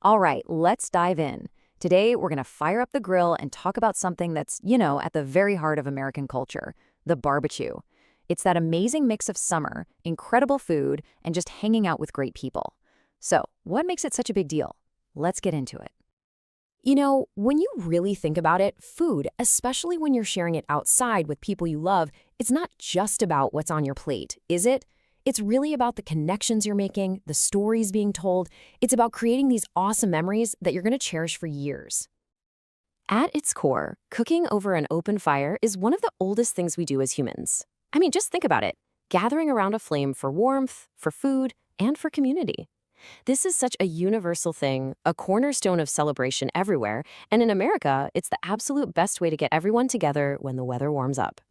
All right, let's dive in. Today, we're going to fire up the grill and talk about something that's at the very heart of American culture, the barbecue. It's that amazing mix of summer, incredible food, and just hanging out with great people. So, what makes it such a big deal? Let's get into it. When you really think about it, food, especially when you're sharing it outside with people you love, it's not just about what's on your plate, is it? It's really about the connections you're making, the stories being told. It's about creating these awesome memories that you're going to cherish for years. At its core, cooking over an open fire is one of the oldest things we do as humans. I mean, just think about it. Gathering around a flame for warmth, for food, and for community. This is such a universal thing, a cornerstone of celebration everywhere, and in America, it's the absolute best way to get everyone together when the weather warms up.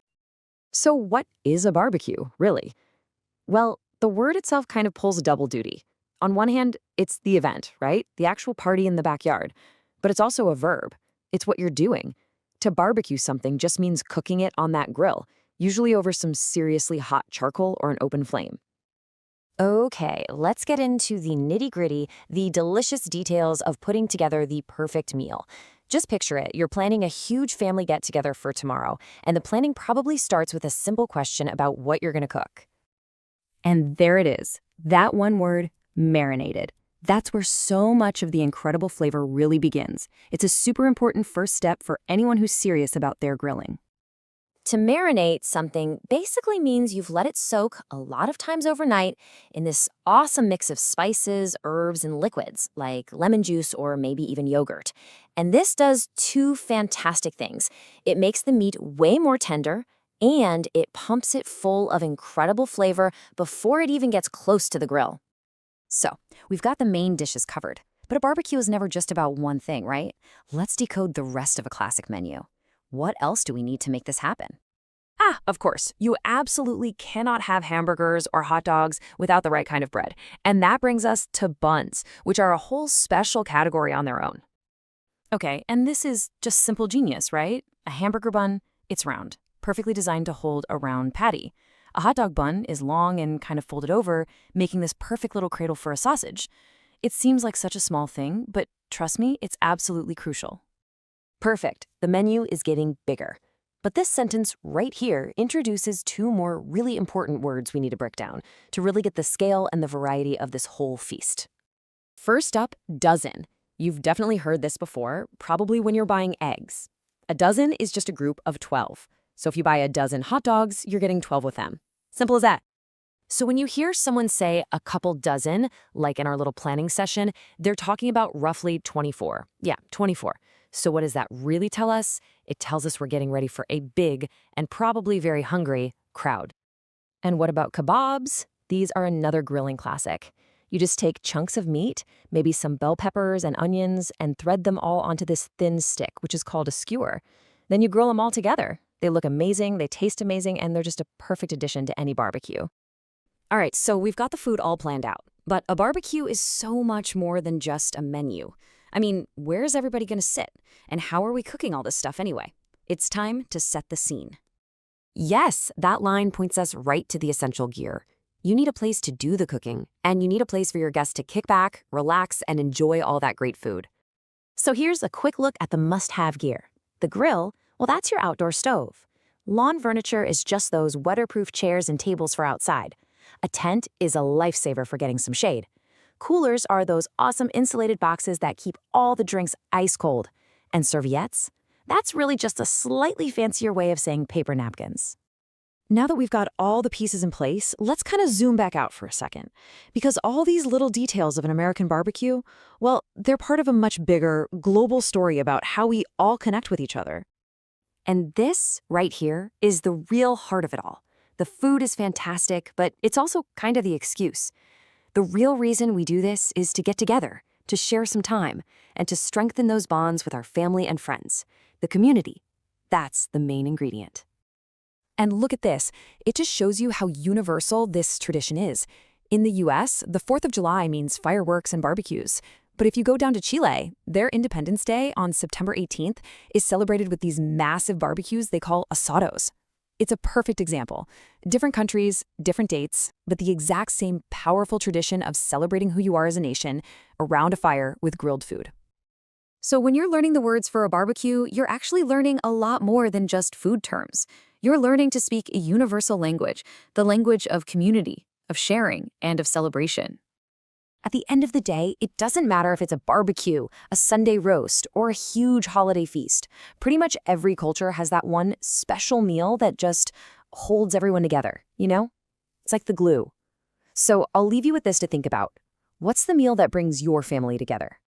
So what is a barbecue, really? Well, the word itself kind of pulls double duty. On one hand, it's the event, right? The actual party in the backyard. But it's also a verb. It's what you're doing. To barbecue something just means cooking it on that grill, usually over some seriously hot charcoal or an open flame. Okay, let's get into the nitty-gritty, the delicious details of putting together the perfect meal. Just picture it. You're planning a huge family get-together for tomorrow, and the planning probably starts with a simple question about what you're going to cook. And there it is, that one word, marinated. That's where so much of the incredible flavor really begins. It's a super important first step for anyone who's serious about their grilling. To marinate something basically means you've let it soak a lot of times overnight in this awesome mix of spices, herbs, and liquids, like lemon juice or maybe even yogurt. And this does two fantastic things. It makes the meat way more tender, and it pumps it full of incredible flavor before it even gets close to the grill. So, we've got the main dishes covered. But a barbecue is never just about one thing, right? Let's decode the rest of a classic menu. What else do we need to make this happen? Of course, you absolutely cannot have hamburgers or hot dogs without the right kind of bread. And that brings us to buns, which are a whole special category on their own. Okay, and this is just simple genius, right? A hamburger bun, it's round, perfectly designed to hold a round patty. A hot dog bun is long and kind of folded over, making this perfect little cradle for a sausage. It seems like such a small thing, but trust me, it's absolutely crucial. Perfect. The menu is getting bigger. But this sentence right here introduces two more really important words we need to break down to really get the scale and the variety of this whole feast. First up, dozen. You've definitely heard this before, probably when you're buying eggs. A dozen is just a group of 12. So if you buy a dozen hot dogs, you're getting 12 with them. Simple as that. So when you hear someone say a couple dozen, like in our little planning session, they're talking about roughly 24. Yeah, 24. So what does that really tell us? It tells us we're getting ready for a big and probably very hungry crowd. And what about kebabs? These are another grilling classic. You just take chunks of meat, maybe some bell peppers and onions, and thread them all onto this thin stick, which is called a skewer. Then you grill them all together. They look amazing, they taste amazing, and they're just a perfect addition to any barbecue. All right, so we've got the food all planned out. But a barbecue is so much more than just a menu. I mean, where's everybody going to sit? And how are we cooking all this stuff anyway? It's time to set the scene. Yes, that line points us right to the essential gear. You need a place to do the cooking, and you need a place for your guests to kick back, relax, and enjoy all that great food. So here's a quick look at the must-have gear. The grill, well, that's your outdoor stove. Lawn furniture is just those weatherproof chairs and tables for outside. A tent is a lifesaver for getting some shade. Coolers are those awesome insulated boxes that keep all the drinks ice cold. And serviettes? That's really just a slightly fancier way of saying paper napkins. Now that we've got all the pieces in place, let's kind of zoom back out for a second. Because all these little details of an American barbecue, well, they're part of a much bigger, global story about how we all connect with each other. And this, right here, is the real heart of it all. The food is fantastic, but it's also kind of the excuse. The real reason we do this is to get together, to share some time, and to strengthen those bonds with our family and friends. The community. That's the main ingredient. And look at this. It just shows you how universal this tradition is. In the US, the 4th of July means fireworks and barbecues. But if you go down to Chile, their Independence Day on September 18th is celebrated with these massive barbecues they call asados. It's a perfect example. Different countries, different dates, but the exact same powerful tradition of celebrating who you are as a nation around a fire with grilled food. So when you're learning the words for a barbecue, you're actually learning a lot more than just food terms. You're learning to speak a universal language, the language of community, of sharing, and of celebration. At the end of the day, it doesn't matter if it's a barbecue, a Sunday roast, or a huge holiday feast. Pretty much every culture has that one special meal that just holds everyone together, you know? It's like the glue. So I'll leave you with this to think about. What's the meal that brings your family together?